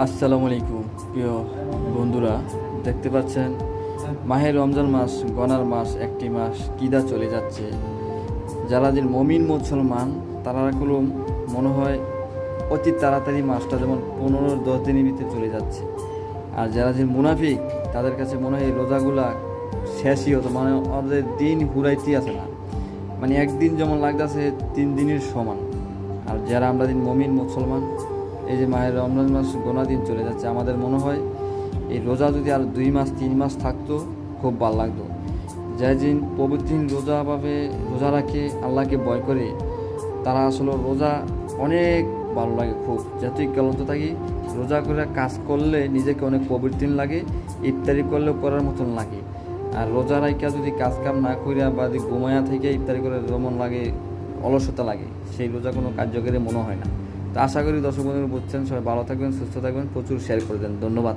আসসালামু আলাইকুম প্রিয় বন্ধুরা, দেখতে পাচ্ছেন মাহে রমজান মাস, গনার মাস, একটি মাস কিদা চলে যাচ্ছে। যারা যে মমিন মুসলমান তারাগুলো মনে হয় অতি তাড়াতাড়ি মাসটা যেমন 15-10 দিনের ভিতরে চলে যাচ্ছে। আর যারা যে মুনাফিক তাদের কাছে মনে হয় এই রোজাগুলা শেষই হতো, মানে ওদের দিন হুরাইতেই আছে না, মানে একদিন যেমন লাগতেছে 3 দিনের সমান। আর যারা আমরা দিন মমিন মুসলমান, এই যে মায়ের রমজান মাস গোনা দিন চলে যাচ্ছে, আমাদের মনে হয় এই রোজা যদি আর 2 মাস 3 মাস থাকতো খুব ভালো লাগতো। যে দিন পবিত্র রোজাভাবে রোজা রাখে, আল্লাহকে ভয় করে, তারা আসলে রোজা অনেক ভালো লাগে খুব। যতই ক্লান্ত থাকি রোজা করে কাজ করলে নিজেকে অনেক পবিত্র লাগে, ইফতারি করলেও করার মতন লাগে। আর রোজা রাইকা যদি কাজ কাম না করিয়া বা ঘুমায়া থেকে ইফতারি করে যেমন লাগে, অলসতা লাগে, সেই রোজা কোনো কার্যকরী মনে হয় না। তো আশা করি দর্শক বন্ধুরা বুঝছেন। সবাই ভালো থাকবেন, সুস্থ থাকবেন, প্রচুর শেয়ার করে দেন। ধন্যবাদ।